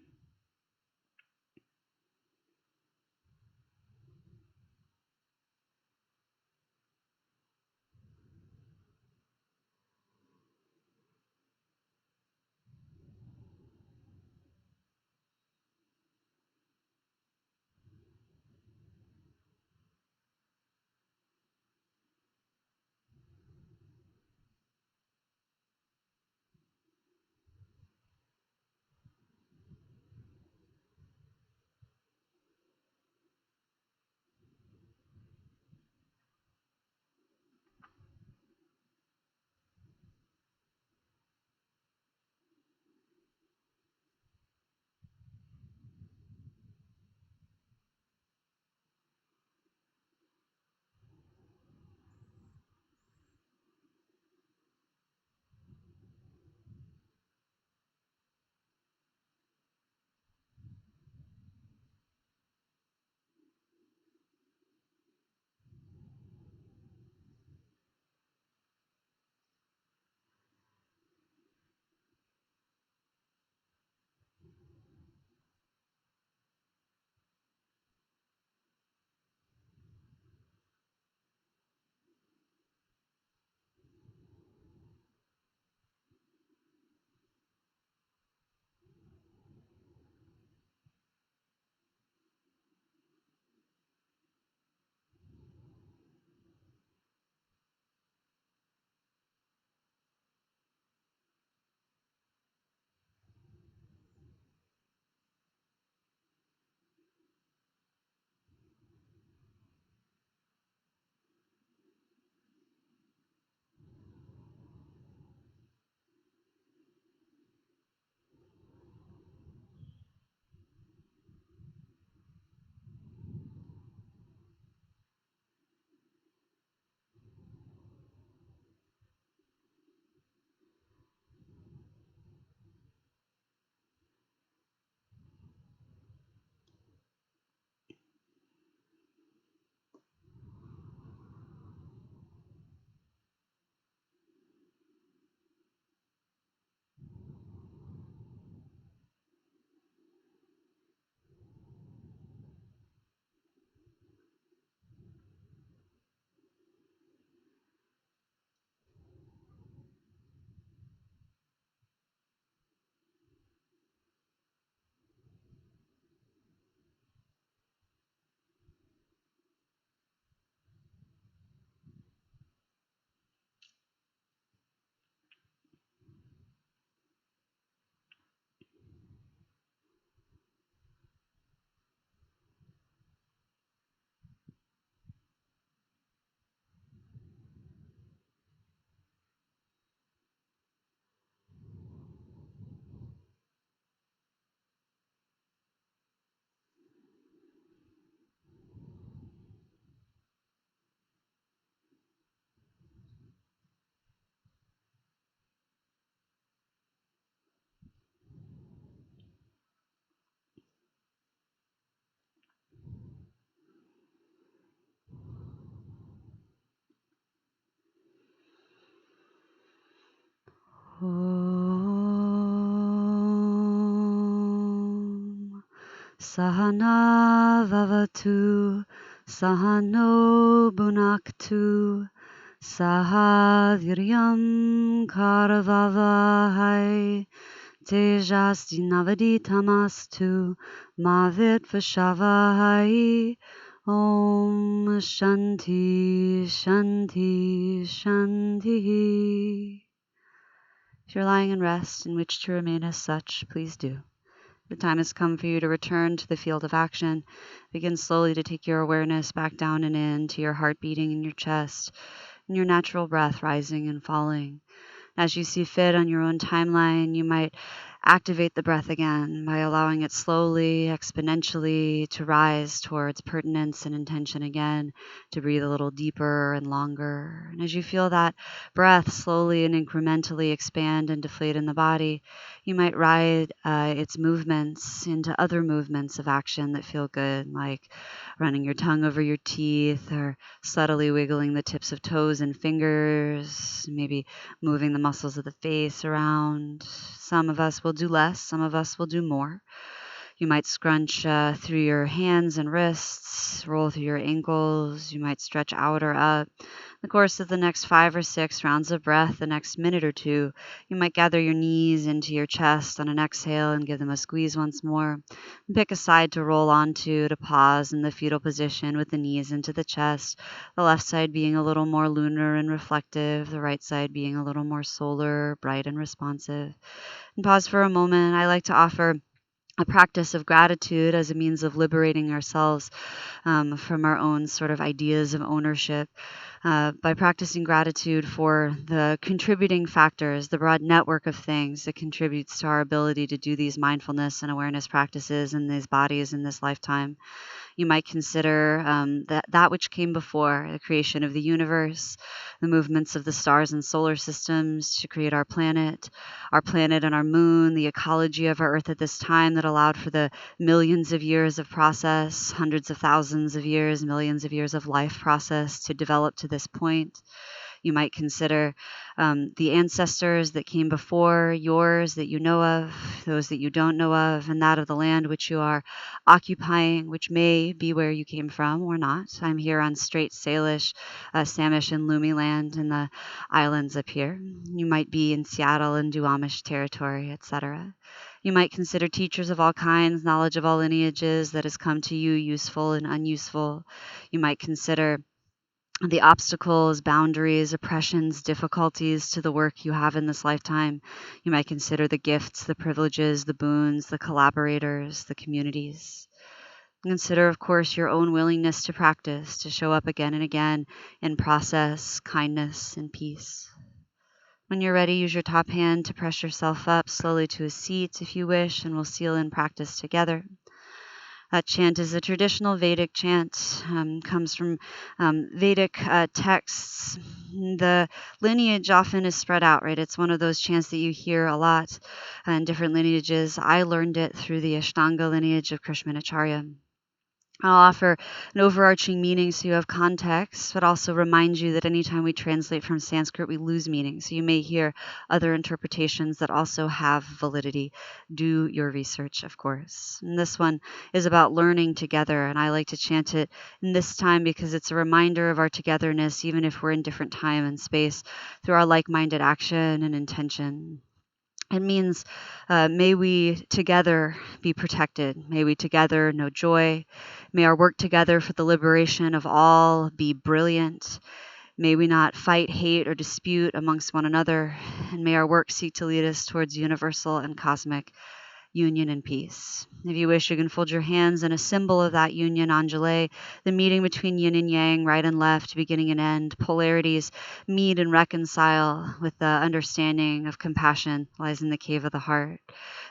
Om Sahana Vavatu Sahano Bunaktu Saha Viryam Karavavahai Tejasti Navaditamastu Mavit Vashavahai Om Shanti Shanti Shanti. If you're lying in rest and wish to remain as such, please do. The time has come for you to return to the field of action. Begin slowly to take your awareness back down and in to your heart beating in your chest and your natural breath rising and falling. As you see fit on your own timeline, you might activate the breath again by allowing it slowly, exponentially to rise towards pertinence and intention again, to breathe a little deeper and longer. And as you feel that breath slowly and incrementally expand and deflate in the body, you might ride its movements into other movements of action that feel good, like running your tongue over your teeth or subtly wiggling the tips of toes and fingers, maybe moving the muscles of the face around. Some of us will do less, some of us will do more. You might scrunch through your hands and wrists, roll through your ankles. You might stretch out or up. In the course of the next 5 or 6 rounds of breath, the next minute or two, you might gather your knees into your chest on an exhale and give them a squeeze once more. And pick a side to roll onto, to pause in the fetal position with the knees into the chest, the left side being a little more lunar and reflective, the right side being a little more solar, bright and responsive. And pause for a moment. I like to offer a practice of gratitude as a means of liberating ourselves from our own sort of ideas of ownership. By practicing gratitude for the contributing factors, the broad network of things that contributes to our ability to do these mindfulness and awareness practices in these bodies in this lifetime. You might consider that which came before the creation of the universe, the movements of the stars and solar systems to create our planet and our moon, the ecology of our Earth at this time that allowed for the millions of years of process, hundreds of thousands of years, millions of years of life process to develop to this point. You might consider the ancestors that came before yours that you know of, those that you don't know of, and that of the land which you are occupying, which may be where you came from or not. I'm here on Straight Salish, Samish, and Lumi land in the islands up here. You might be in Seattle and Duwamish territory, etc. You might consider teachers of all kinds, knowledge of all lineages that has come to you, useful and unuseful. You might consider the obstacles, boundaries, oppressions, difficulties to the work you have in this lifetime. You might consider the gifts, the privileges, the boons, the collaborators, the communities. Consider, of course, your own willingness to practice, to show up again and again in process, kindness, and peace. When you're ready, use your top hand to press yourself up slowly to a seat if you wish, and we'll seal in practice together. That chant is a traditional Vedic chant, comes from Vedic texts. The lineage often is spread out, right? It's one of those chants that you hear a lot in different lineages. I learned it through the Ashtanga lineage of Krishnamacharya. I'll offer an overarching meaning so you have context, but also remind you that anytime we translate from Sanskrit, we lose meaning. So you may hear other interpretations that also have validity. Do your research, of course. And this one is about learning together, and I like to chant it in this time because it's a reminder of our togetherness, even if we're in different time and space, through our like-minded action and intention. It means, may we together be protected. May we together know joy. May our work together for the liberation of all be brilliant. May we not fight, hate, or dispute amongst one another. And may our work seek to lead us towards universal and cosmic union and peace. If you wish, you can fold your hands in a symbol of that union, Anjali, the meeting between yin and yang, right and left, beginning and end. Polarities meet and reconcile with the understanding of compassion lies in the cave of the heart.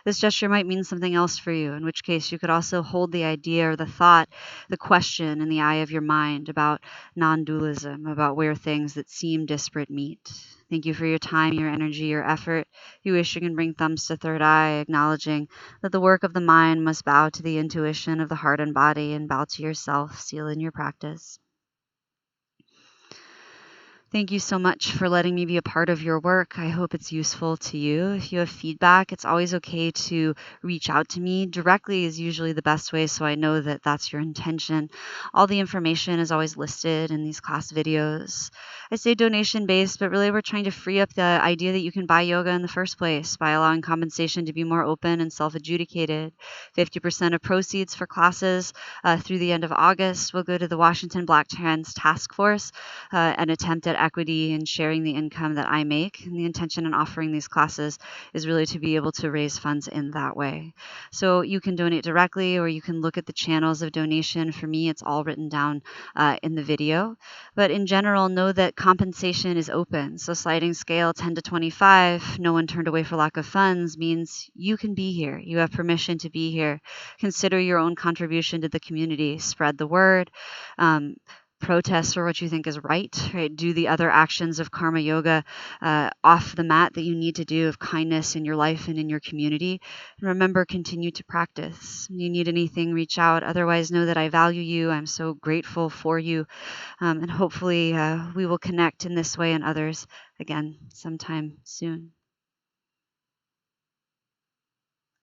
This gesture might mean something else for you, in which case you could also hold the idea or the thought, the question in the eye of your mind about non-dualism, about where things that seem disparate meet. Thank you for your time, your energy, your effort. If you wish, you can bring thumbs to third eye, acknowledging that the work of the mind must bow to the intuition of the heart and body and bow to yourself. Seal in your practice. Thank you so much for letting me be a part of your work. I hope it's useful to you. If you have feedback, it's always okay to reach out to me. Directly is usually the best way, so I know that that's your intention. All the information is always listed in these class videos. I say donation-based, but really we're trying to free up the idea that you can buy yoga in the first place by allowing compensation to be more open and self-adjudicated. 50% of proceeds for classes through the end of August will go to the Washington Black Trans Task Force, an attempt at equity and sharing the income that I make. And the intention in offering these classes is really to be able to raise funds in that way. So you can donate directly, or you can look at the channels of donation. For me, it's all written down in the video. But in general, know that compensation is open. So sliding scale 10 to 25, no one turned away for lack of funds, means you can be here. You have permission to be here. Consider your own contribution to the community. Spread the word. Protest for what you think is right? Do the other actions of karma yoga off the mat that you need to do, of kindness in your life and in your community. And remember, continue to practice. If you need anything, reach out. Otherwise, know that I value you. I'm so grateful for you. And hopefully we will connect in this way and others again sometime soon.